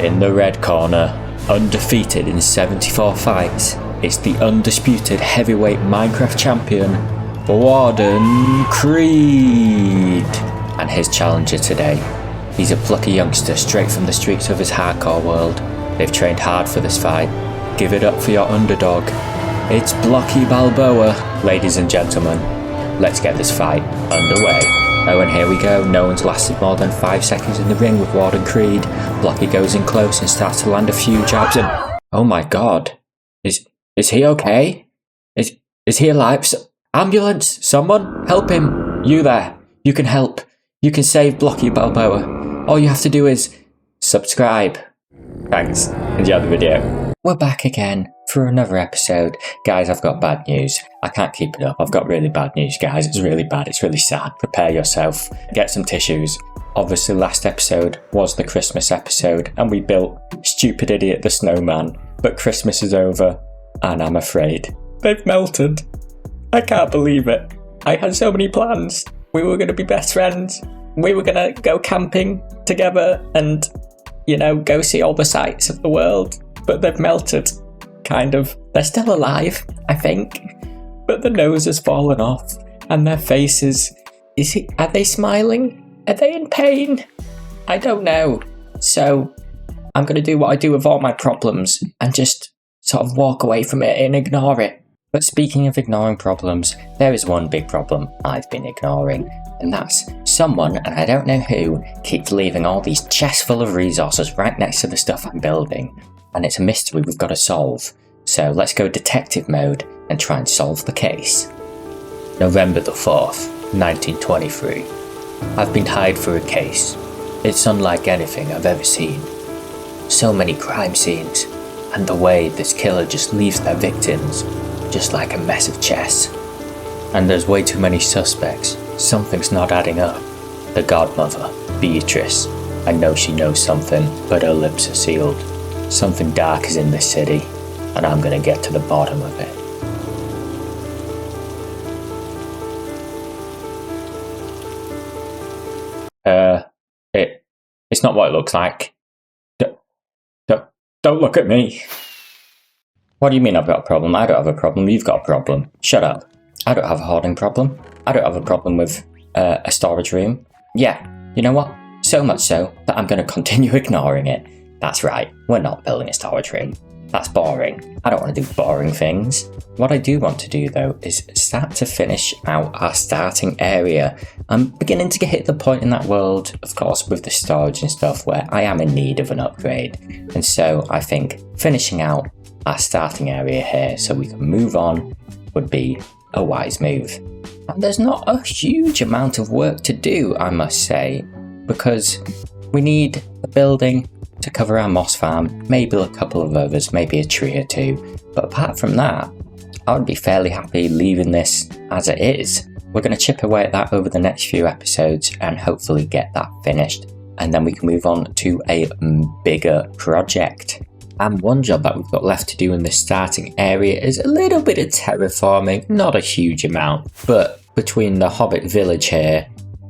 In the red corner, undefeated in 74 fights, it's the undisputed heavyweight Minecraft champion, Warden Creed. And his challenger today, he's a plucky youngster straight from the streets of his hardcore world. They've trained hard for this fight. Give it up for your underdog. It's Blocky Balboa. Ladies and gentlemen, let's get this fight underway. Oh, and here we go. No one's lasted more than 5 seconds in the ring with Warden Creed. Blocky goes in close and starts to land a few jabs and... Oh my god. Is he okay? Is he alive? Ambulance! Someone! Help him! You there. You can help. You can save Blocky Balboa. All you have to do is... subscribe. Thanks. Enjoy the video. We're back again for another episode. Guys, I've got bad news. I can't keep it up. I've got really bad news, guys. It's really bad. It's really sad. Prepare yourself. Get some tissues. Obviously, last episode was the Christmas episode, and we built Stupid Idiot the Snowman. But Christmas is over, and I'm afraid they've melted. I can't believe it. I had so many plans. We were going to be best friends. We were going to go camping together and, you know, go see all the sights of the world. But they've melted, kind of. They're still alive, I think, but the nose has fallen off, and their faces, are they smiling? Are they in pain? I don't know. So, I'm going to do what I do with all my problems, and just sort of walk away from it and ignore it. But speaking of ignoring problems, there is one big problem I've been ignoring, and that's someone, and I don't know who, keeps leaving all these chests full of resources right next to the stuff I'm building. And it's a mystery we've got to solve. So let's go detective mode and try and solve the case. November the 4th, 1923. I've been hired for a case. It's unlike anything I've ever seen. So many crime scenes, and the way this killer just leaves their victims, just like a mess of chess. And there's way too many suspects. Something's not adding up. The godmother, Beatrice. I know she knows something, but her lips are sealed. Something dark is in this city, and I'm gonna get to the bottom of it. It's not what it looks like. Don't look at me. What do you mean I've got a problem? I don't have a problem, you've got a problem. Shut up. I don't have a hoarding problem. I don't have a problem with a storage room. Yeah, you know what? So much so that I'm gonna continue ignoring it. That's right, we're not building a storage room. That's boring. I don't want to do boring things. What I do want to do though is start to finish out our starting area. I'm beginning to hit the point in that world, of course, with the storage and stuff where I am in need of an upgrade. And so I think finishing out our starting area here so we can move on would be a wise move. And there's not a huge amount of work to do, I must say, because we need a building to cover our moss farm, maybe a couple of others, maybe a tree or two. But apart from that, I would be fairly happy leaving this as it is. We're going to chip away at that over the next few episodes and hopefully get that finished. And then we can move on to a bigger project. And one job that we've got left to do in this starting area is a little bit of terraforming, not a huge amount, but between the Hobbit village here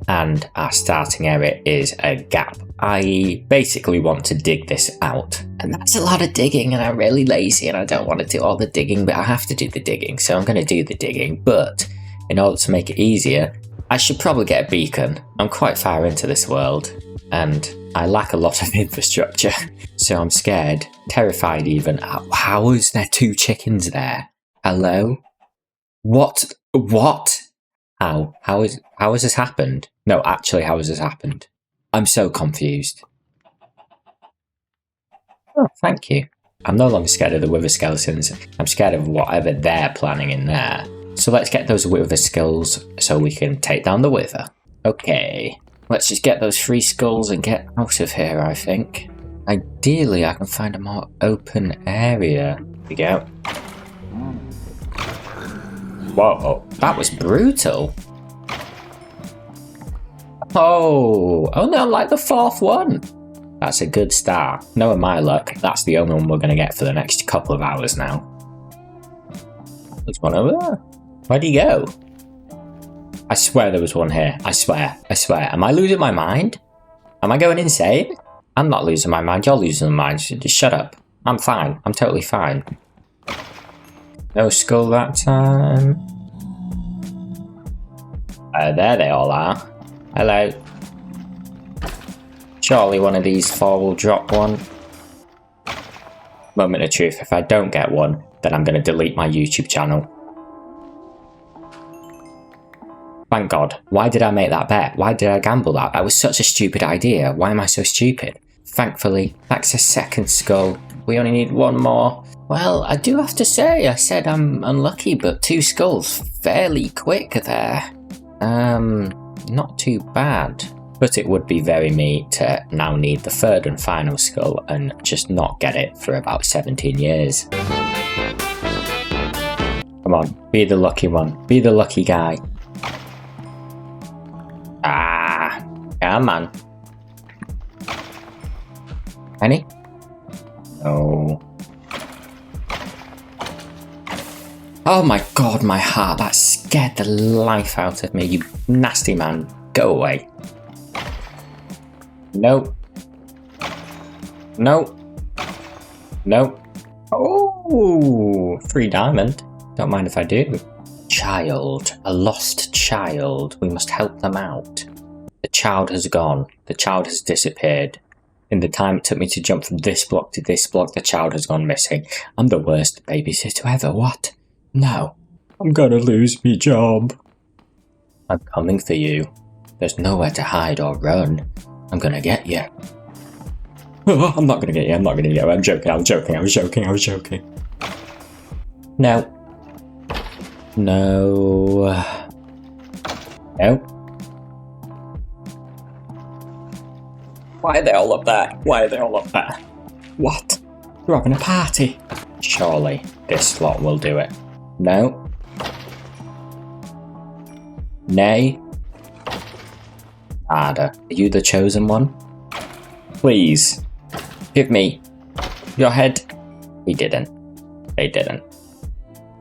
and our starting area is a gap. I basically want to dig this out, and that's a lot of digging, and I'm really lazy and I don't want to do all the digging, but I have to do the digging, so I'm going to do the digging. But in order to make it easier, I should probably get a beacon. I'm quite far into this world and I lack a lot of infrastructure, so I'm scared, terrified even. How is there 2 chickens there? Hello? What? How has this happened? No, actually, how has this happened? I'm so confused. Oh, thank you. I'm no longer scared of the wither skeletons. I'm scared of whatever they're planning in there. So let's get those wither skulls so we can take down the wither. Okay, let's just get those 3 skulls and get out of here, I think. Ideally, I can find a more open area. Here we go. Whoa, that was brutal. Oh no, like the 4th one. That's a good start. Knowing my luck, that's the only one we're going to get for the next couple of hours now. There's one over there. Where'd he go? I swear there was one here. I swear. Am I losing my mind? Am I going insane? I'm not losing my mind. You're losing your mind. So just shut up. I'm fine. I'm totally fine. No skull that time. There they all are. Hello. Surely one of these four will drop one. Moment of truth. If I don't get one, then I'm going to delete my YouTube channel. Thank God. Why did I make that bet? Why did I gamble that? That was such a stupid idea. Why am I so stupid? Thankfully, that's a second skull. We only need one more. Well, I do have to say, I said I'm unlucky, but 2 skulls fairly quick there. Not too bad. But it would be very me to now need the 3rd and final skull and just not get it for about 17 years. Come on, be the lucky one. Be the lucky guy. Ah, come on. Any? No. Oh my God, my heart. That scared the life out of me. You nasty man. Go away. No. No. No. Oh, 3 diamond. Don't mind if I do. Child. A lost child. We must help them out. The child has gone. The child has disappeared. In the time it took me to jump from this block to this block, the child has gone missing. I'm the worst babysitter ever. What? No. I'm gonna lose me job. I'm coming for you. There's nowhere to hide or run. I'm gonna get you. Oh, I'm not gonna get you. I'm not gonna get you. I'm joking. I'm joking. I was joking. I was joking. No. No. No. Why are they all up there? Why are they all up there? What? You're having a party. Surely this slot will do it. No. Nay. Ada, are you the chosen one? Please. Give me your head. He didn't. They didn't.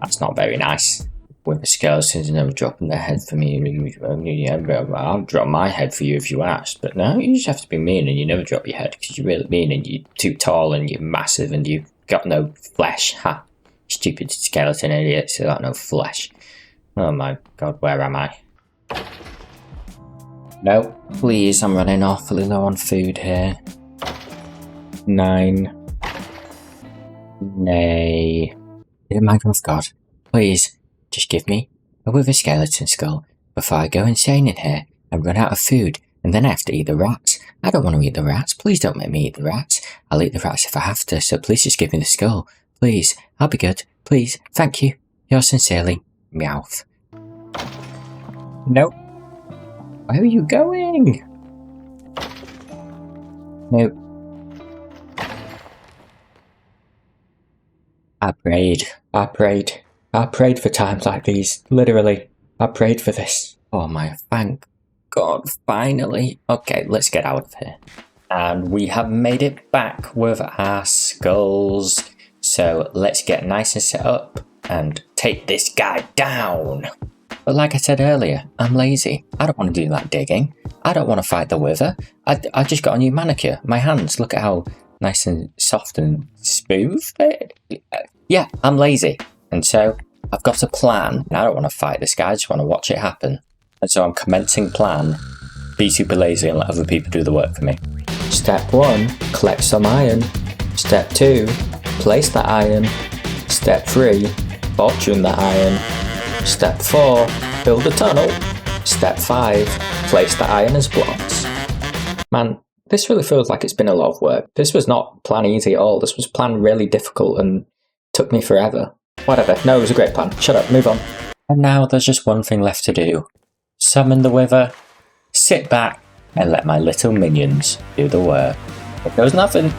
That's not very nice. With the skeletons never dropping their head for me. I'll drop my head for you if you ask. But no, you just have to be mean and you never drop your head because you're really mean and you're too tall and you're massive and you've got no flesh. Ha! Stupid skeleton idiots who got no flesh. Oh my God, where am I? No, please, I'm running awfully low on food here. 9. Nay. Dear Minecraft God, please, just give me a wither skeleton skull before I go insane in here and run out of food and then I have to eat the rats. I don't want to eat the rats. Please don't make me eat the rats. I'll eat the rats if I have to, so please just give me the skull. Please, I'll be good. Please, thank you. Yours sincerely, Meowth. Nope. Where are you going? Nope. I prayed for times like these. Literally, I prayed for this. Oh my, thank God, finally. Okay, let's get out of here. And we have made it back with our skulls. So let's get nice and set up and take this guy down. But like I said earlier, I'm lazy. I don't want to do that digging. I don't want to fight the wither. I just got a new manicure. My hands, look at how nice and soft and smooth. Yeah, I'm lazy. And so I've got a plan. I don't want to fight this guy. I just want to watch it happen. And so I'm commencing plan. Be super lazy and let other people do the work for me. Step 1, collect some iron. Step 2, place the iron. Step 3, fortune the iron. Step 4, build a tunnel. Step 5, place the iron as blocks. Man, this really feels like it's been a lot of work. This was not plan easy at all. This was plan really difficult and took me forever. Whatever, no, it was a great plan. Shut up, move on. And now there's just one thing left to do. Summon the wither, sit back, and let my little minions do the work. It goes nothing.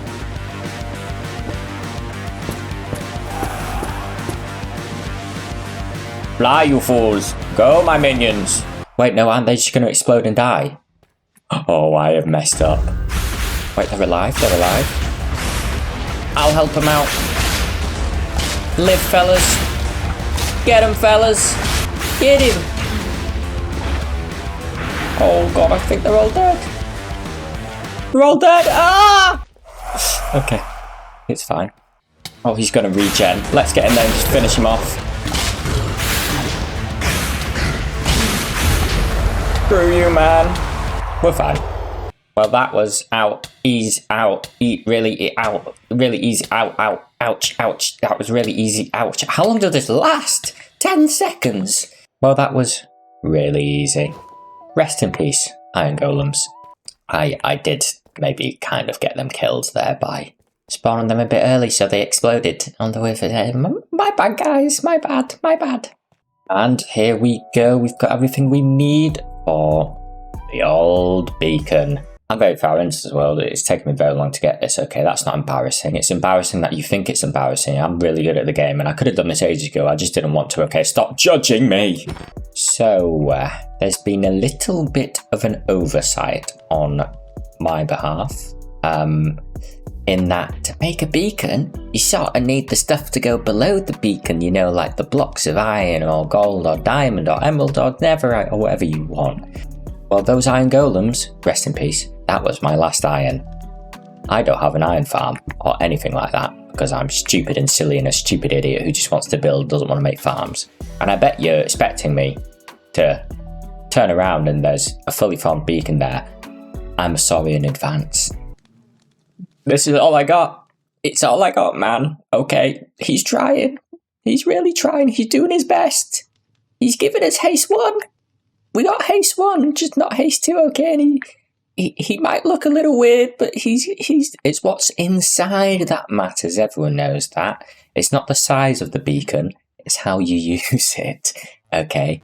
Fly, you fools! Go, my minions! Wait, no, aren't they just going to explode and die? Oh, I have messed up. Wait, they're alive? They're alive? I'll help them out. Live, fellas. Get him, fellas. Get him. Oh, God, I think they're all dead. We're all dead. Ah! Okay, it's fine. Oh, he's going to regen. Let's get in there and just finish him off. Screw you, man. We're fine. Well, that was out, ease, out, eat, really, eat, out, really easy, out, ouch, ouch. That was really easy, ouch. How long did this last? 10 seconds. Well, that was really easy. Rest in peace, iron golems. I did maybe kind of get them killed there by spawning them a bit early, so they exploded on the way for my bad, guys, my bad. And here we go, we've got everything we need for the old beacon. I'm very far into this world. It's taken me very long to get this. Okay, that's not embarrassing. It's embarrassing that you think it's embarrassing. I'm really good at the game and I could have done this ages ago. I just didn't want to. Okay, stop judging me. So, there's been a little bit of an oversight on my behalf. In that to make a beacon, you sort of need the stuff to go below the beacon, you know, like the blocks of iron or gold or diamond or emerald or netherite or whatever you want. Well, those iron golems, rest in peace, that was my last iron. I don't have an iron farm or anything like that because I'm stupid and silly and a stupid idiot who just wants to build, doesn't want to make farms. And I bet you're expecting me to turn around and there's a fully farmed beacon there. I'm sorry in advance. This is all I got. It's all I got, man. Okay, he's trying. He's really trying. He's doing his best. He's giving us haste 1. We got haste 1, just not haste 2, okay? And he might look a little weird, but it's what's inside that matters. Everyone knows that. It's not the size of the beacon, it's how you use it. Okay.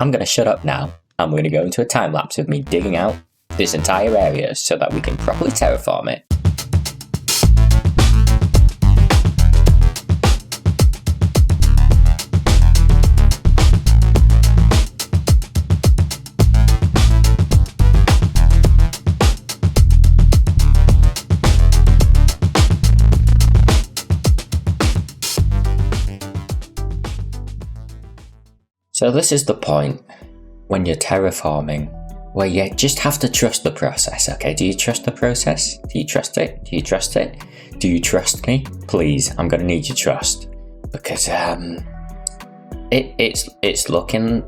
I'm gonna shut up now. I'm gonna go into a time lapse of me digging out this entire area so that we can properly terraform it. So this is the point when you're terraforming where you just have to trust the process, okay? Do you trust the process? Do you trust it? Do you trust it? Do you trust me? Please, I'm gonna need your trust because it's looking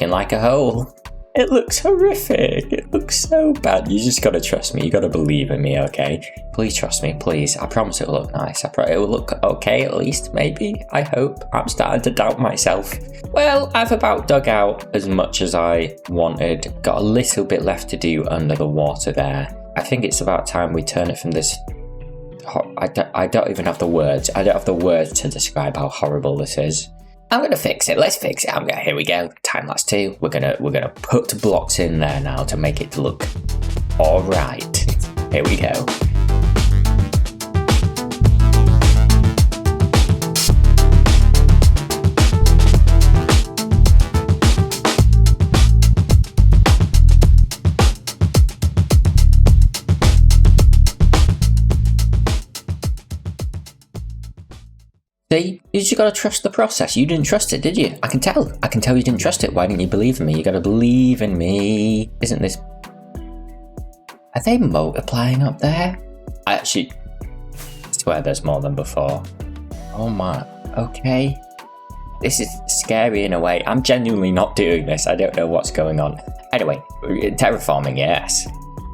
like a hole. It looks horrific. It looks so bad. You just gotta trust me. You gotta believe in me, okay? Please trust me, please. I promise it'll look nice. It will look okay at least, maybe. I hope. I'm starting to doubt myself. Well, I've about dug out as much as I wanted. Got a little bit left to do under the water there. I think it's about time we turn it from this... I don't even have the words. I don't have the words to describe how horrible this is. I'm gonna fix it. Let's fix it. Here we go. Time lapse 2. We're gonna put blocks in there now to make it look all right. Here we go. See, you just gotta trust the process. You didn't trust it, did you? I can tell you didn't trust it. Why didn't you believe in me? You gotta believe in me. Isn't this... Are they multiplying up there? I actually swear there's more than before. Oh my, okay. This is scary in a way. I'm genuinely not doing this. I don't know what's going on. Anyway, terraforming, yes.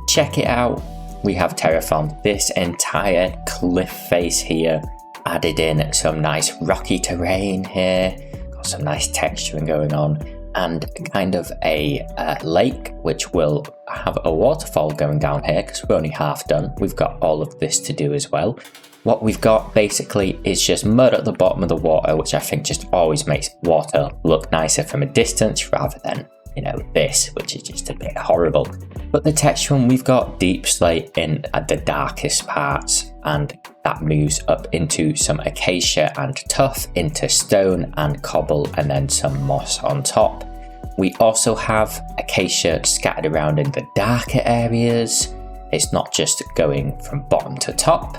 Check it out. We have terraformed this entire cliff face here. Added in some nice rocky terrain here, got some nice texturing going on, and kind of a lake which will have a waterfall going down here because we're only half done. We've got all of this to do as well. What we've got basically is just mud at the bottom of the water, which I think just always makes water look nicer from a distance rather than, you know, this, which is just a bit horrible. But the texturing, we've got deep slate in at the darkest parts, and that moves up into some acacia and tuff, into stone and cobble, and then some moss on top. We also have acacia scattered around in the darker areas. It's not just going from bottom to top.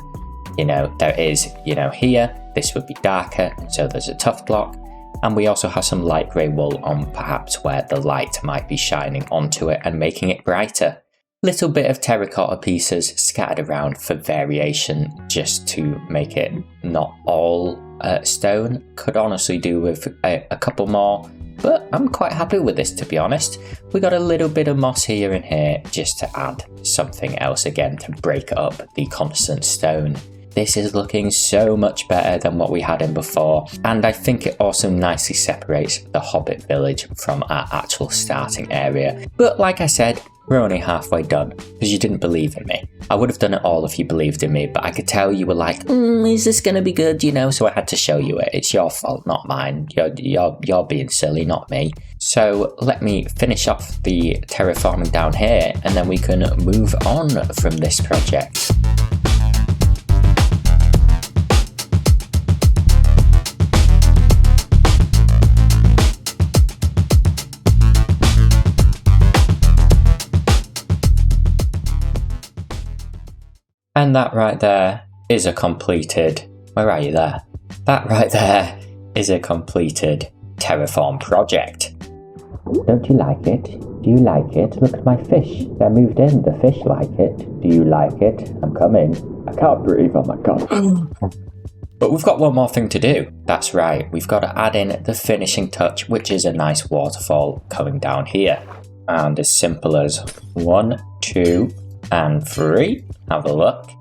You know, there is, you know, here, this would be darker, so there's a tuff block. And we also have some light grey wool on perhaps where the light might be shining onto it and making it brighter. Little bit of terracotta pieces scattered around for variation, just to make it not all stone. Could honestly do with a couple more, but I'm quite happy with this, to be honest. We got a little bit of moss here and here just to add something else again to break up the constant stone. This is looking so much better than what we had in before, and I think it also nicely separates the Hobbit village from our actual starting area. But like I said, we're only halfway done, because you didn't believe in me. I would have done it all if you believed in me, but I could tell you were like, is this gonna be good, you know? So I had to show you it. It's your fault, not mine. You're being silly, not me. So let me finish off the terraforming down here, and then we can move on from this project. And that right there is a completed, where are you there? That right there is a completed terraform project. Don't you like it? Do you like it? Look at my fish. They're moved in. The fish like it. Do you like it? I'm coming. I can't breathe, oh my god. But we've got one more thing to do. That's right, we've got to add in the finishing touch, which is a nice waterfall coming down here. And as simple as 1, 2, and 3. Have a look.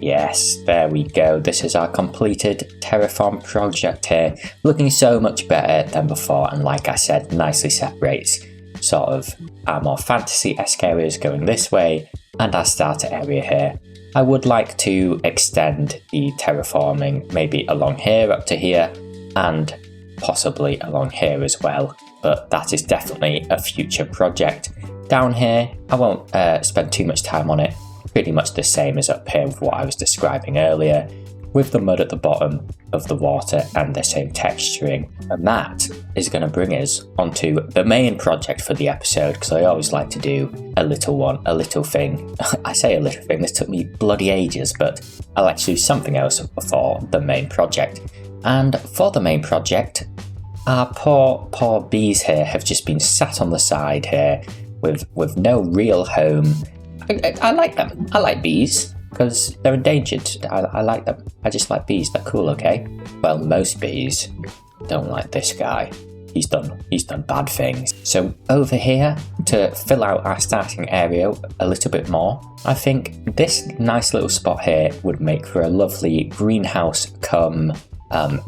Yes, there we go. This is our completed terraform project here. Looking so much better than before, and like I said, nicely separates sort of our more fantasy-esque areas going this way and our starter area here. I would like to extend the terraforming maybe along here up to here and possibly along here as well, but that is definitely a future project. Down here, I won't spend too much time on it. Pretty much the same as up here with what I was describing earlier, with the mud at the bottom of the water and the same texturing. And that is going to bring us onto the main project for the episode, because I always like to do a little one, a little thing. I say a little thing, this took me bloody ages, but I like to do something else for the main project. And for the main project, our poor bees here have just been sat on the side here with no real home. I like them. I like bees because they're endangered. I like them. I just like bees. They're cool, okay? Well, most bees don't like this guy. He's done bad things. So over here, to fill out our starting area a little bit more, I think this nice little spot here would make for a lovely greenhouse come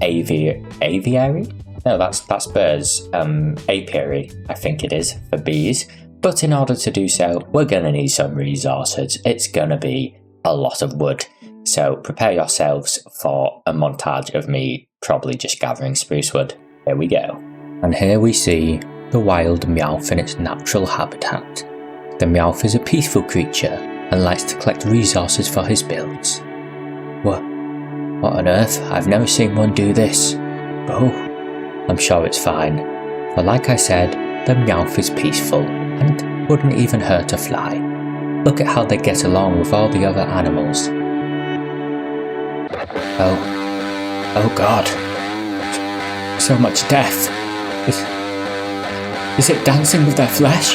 aviary? No, that's birds. Apiary, I think it is, for bees. But in order to do so, we're going to need some resources. It's going to be a lot of wood. So prepare yourselves for a montage of me probably just gathering spruce wood. Here we go. And here we see the wild meowth in its natural habitat. The meowth is a peaceful creature and likes to collect resources for his builds. What on earth? I've never seen one do this. Oh, I'm sure it's fine. For like I said, the meowth is peaceful and wouldn't even hurt a fly. Look at how they get along with all the other animals. Oh god. So much death. Is it dancing with their flesh?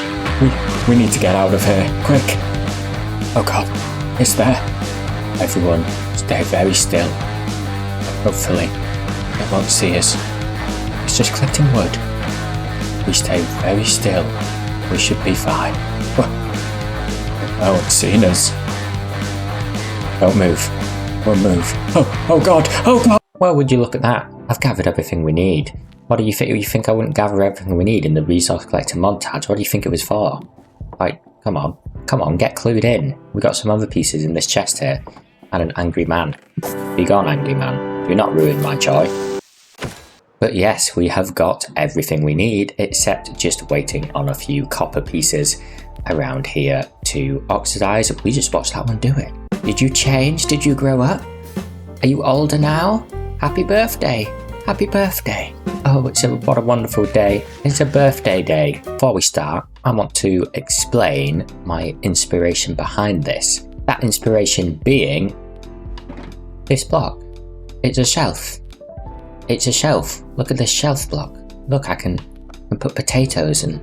We need to get out of here, quick. Oh god, it's there. Everyone, stay very still. Hopefully, it won't see us. It's just collecting wood. We stay very still. We should be fine. Oh, it's seen us. Don't move. Don't move. Oh god! Oh god! Well, would you look at that? I've gathered everything we need. What do you think? You think I wouldn't gather everything we need in the resource collector montage? What do you think it was for? Like, come on, get clued in. We got some other pieces in this chest here, and an angry man. Be gone, angry man. Do not ruin my joy. But yes, we have got everything we need, except just waiting on a few copper pieces around here to oxidize. We just watched that one do it. Did you change? Did you grow up? Are you older now? Happy birthday! Happy birthday! Oh, what a wonderful day. It's a birthday day. Before we start, I want to explain my inspiration behind this. That inspiration being this block. It's a shelf. It's a shelf. Look at this shelf block. Look, I can put potatoes and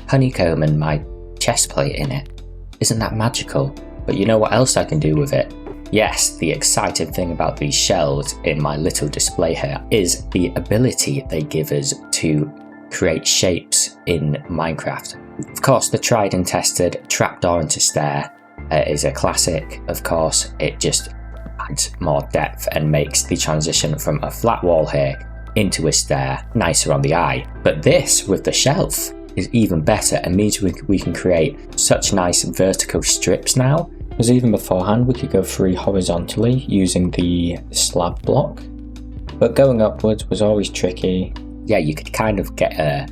honeycomb and my chest plate in it. Isn't that magical? But you know what else I can do with it? Yes, the exciting thing about these shelves in my little display here is the ability they give us to create shapes in Minecraft. Of course, the tried and tested trapdoor into stair is a classic. Of course, it just adds more depth and makes the transition from a flat wall here into a stair nicer on the eye. But this, with the shelf, is even better and means we can create such nice vertical strips now. Because even beforehand, we could go free horizontally using the slab block. But going upwards was always tricky. Yeah, you could kind of get a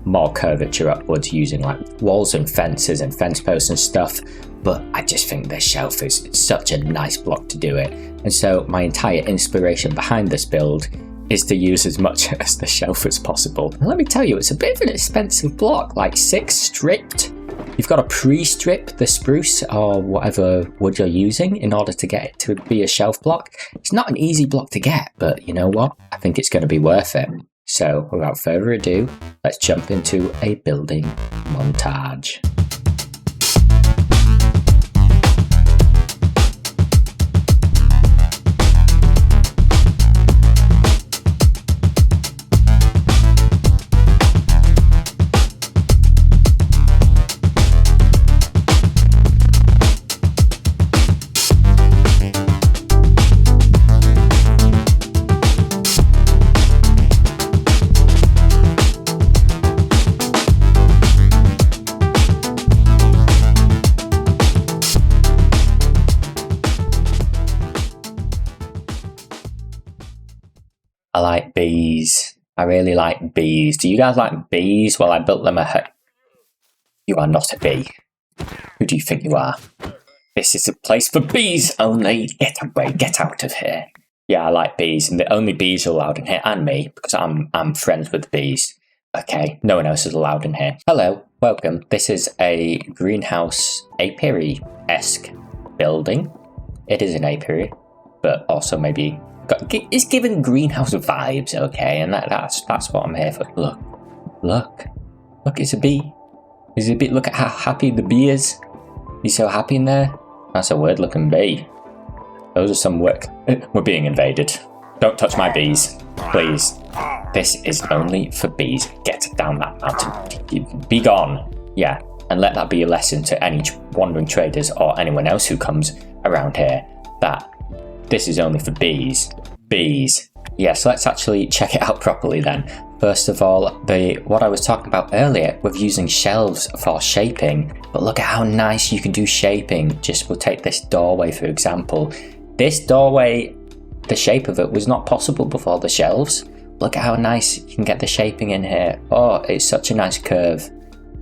more curvature upwards using like walls and fences and fence posts and stuff, but I just think this shelf is such a nice block to do it. And so my entire inspiration behind this build is to use as much as the shelf as possible. And let me tell you, it's a bit of an expensive block, like 6 stripped. You've got to pre-strip the spruce or whatever wood you're using in order to get it to be a shelf block. It's not an easy block to get, but you know what? I think it's going to be worth it. So without further ado, let's jump into a building montage. I like bees. I really like bees. Do you guys like bees? Well, I built them a hut. You are not a bee. Who do you think you are? This is a place for bees only. Get away, get out of here. Yeah, I like bees, and the only bees are allowed in here, and me, because I'm friends with the bees. Okay, no one else is allowed in here. Hello, welcome. This is a greenhouse apiary-esque building. It is an apiary, but also maybe it's given greenhouse vibes, okay, and that's what I'm here for. Look, it's a bee. Is it a bit? Look at how happy the bee is. He's so happy in there. That's a weird looking bee. Those are some work. We're being invaded. Don't touch my bees, please. This is only for bees. Get down that mountain. Be gone. Yeah, and let that be a lesson to any wandering traders or anyone else who comes around here that this is only for bees. Bees. Yes, let's actually check it out properly then. First of all, what I was talking about earlier with using shelves for shaping, but look at how nice you can do shaping. We'll take this doorway for example. This doorway, the shape of it was not possible before the shelves. Look at how nice you can get the shaping in here. Oh, it's such a nice curve.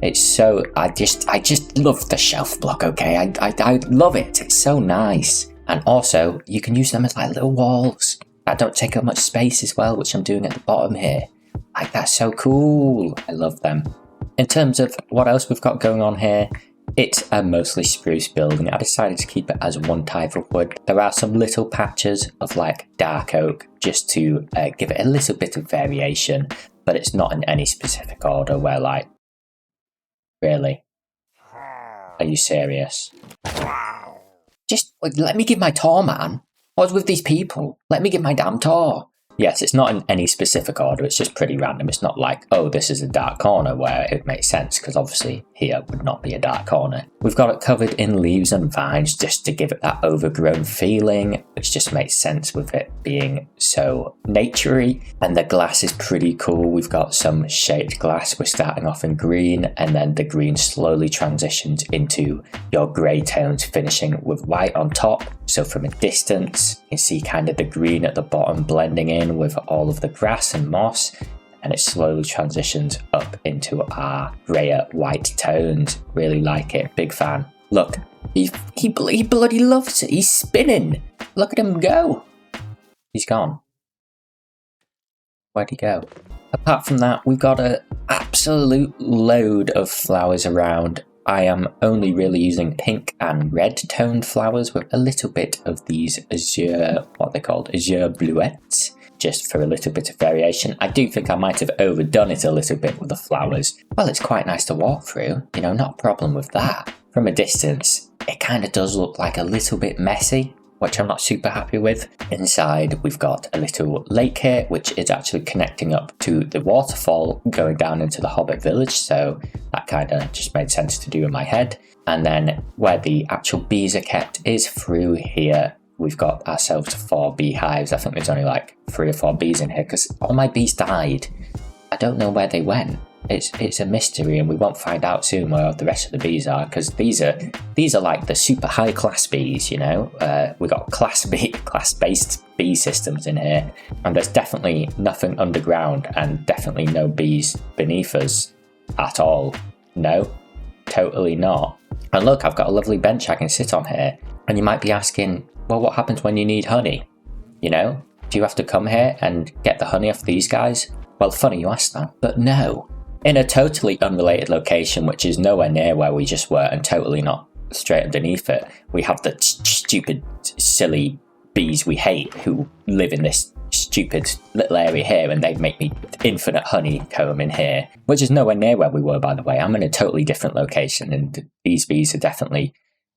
It's so, I just love the shelf block, okay? I love it. It's so nice. And also, you can use them as like little walls that don't take up much space as well, which I'm doing at the bottom here. Like, that's so cool. I love them. In terms of what else we've got going on here, it's a mostly spruce building. I decided to keep it as one type of wood. There are some little patches of like dark oak just to give it a little bit of variation, but it's not in any specific order where like, really? Are you serious? Just let me give my tour, man. What's with these people? Let me give my damn tour. Yes, it's not in any specific order, it's just pretty random. It's not like, oh, this is a dark corner where it makes sense, because obviously here would not be a dark corner. We've got it covered in leaves and vines just to give it that overgrown feeling, which just makes sense with it being so naturey. And the glass is pretty cool. We've got some shaped glass. We're starting off in green, and then the green slowly transitions into your grey tones, finishing with white on top. So from a distance, you can see kind of the green at the bottom blending in with all of the grass and moss, and it slowly transitions up into our grayer white tones. Really like it, big fan. Look, he bloody loves it. He's spinning. Look at him go. He's gone. Where'd he go? Apart from that, we've got an absolute load of flowers around. I am only really using pink and red toned flowers with a little bit of these azure, what they're called, azure bluettes, just for a little bit of variation. I do think I might have overdone it a little bit with the flowers. Well, it's quite nice to walk through, you know, not a problem with that. from a distance, it kind of does look like a little bit messy, which I'm not super happy with. Inside, we've got a little lake here, which is actually connecting up to the waterfall going down into the Hobbit village. So that kind of just made sense to do in my head. And then where the actual bees are kept is through here. We've got ourselves 4 beehives. I think there's only like 3 or 4 bees in here because all my bees died. I don't know where they went. It's a mystery, and we won't find out soon where the rest of the bees are, because these are like the super high class bees, you know. We got class based bee systems in here, and there's definitely nothing underground and definitely no bees beneath us at all. No, totally not. And look, I've got a lovely bench I can sit on here. And you might be asking, well, what happens when you need honey? You know, do you have to come here and get the honey off these guys? Well, funny you asked that, but no. In a totally unrelated location, which is nowhere near where we just were and totally not straight underneath it, we have the stupid, silly bees we hate who live in this stupid little area here, and they make me infinite honeycomb in here, which is nowhere near where we were, by the way. I'm in a totally different location, and these bees are definitely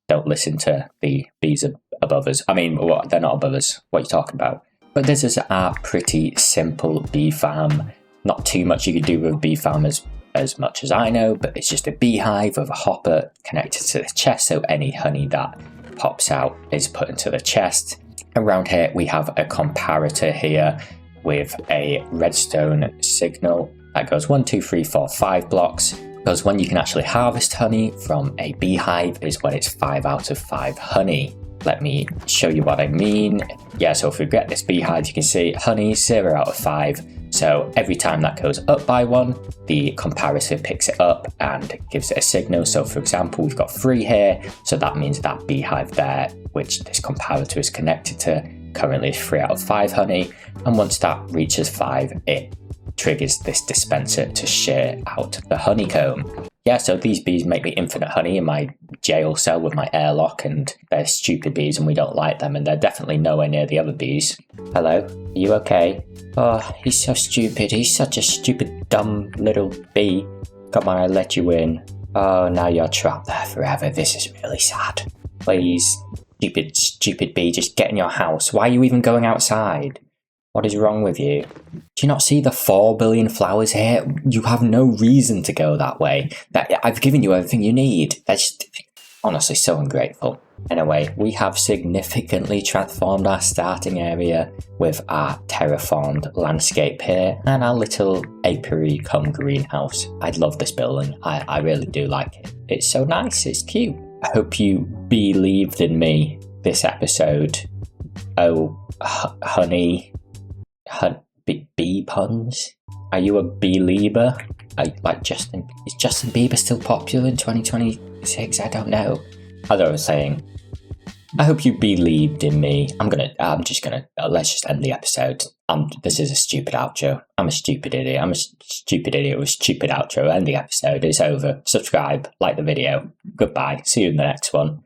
don't listen to the bees above us. I mean, they're not above us. What are you talking about? But this is our pretty simple bee farm. Not too much you could do with a bee farm as much as I know, but it's just a beehive with a hopper connected to the chest, so any honey that pops out is put into the chest. Around here we have a comparator here with a redstone signal that goes 1, 2, 3, 4, 5 blocks. Because when you can actually harvest honey from a beehive is when it's 5 out of 5 honey. Let me show you what I mean. Yeah, so if we get this beehive, you can see honey 0 out of 5. So every time that goes up by 1, the comparator picks it up and gives it a signal. So for example, we've got 3 here. So that means that beehive there, which this comparator is connected to, currently is 3 out of 5 honey. And once that reaches 5, it triggers this dispenser to share out the honeycomb. Yeah, so these bees make me infinite honey in my jail cell with my airlock, and they're stupid bees and we don't like them, and they're definitely nowhere near the other bees. Hello, are you okay? Oh, he's so stupid. He's such a stupid, dumb little bee. Come on, I let you in. Oh, now you're trapped there forever. This is really sad. Please, stupid bee, just get in your house. Why are you even going outside? What is wrong with you? Do you not see the 4 billion flowers here? You have no reason to go that way. I've given you everything you need. That's just, honestly so ungrateful. Anyway, we have significantly transformed our starting area with our terraformed landscape here and our little apiary cum greenhouse. I love this building. I really do like it. It's so nice. It's cute. I hope you believed in me this episode. Oh, honey. Bee puns? Are you a believer? Like Justin? Is Justin Bieber still popular in 2026? I don't know. As I was saying, I hope you believed in me. Let's just end the episode. This is a stupid outro. I'm a stupid idiot. I'm a stupid idiot with a stupid outro. End the episode. It's over. Subscribe, like the video. Goodbye. See you in the next one.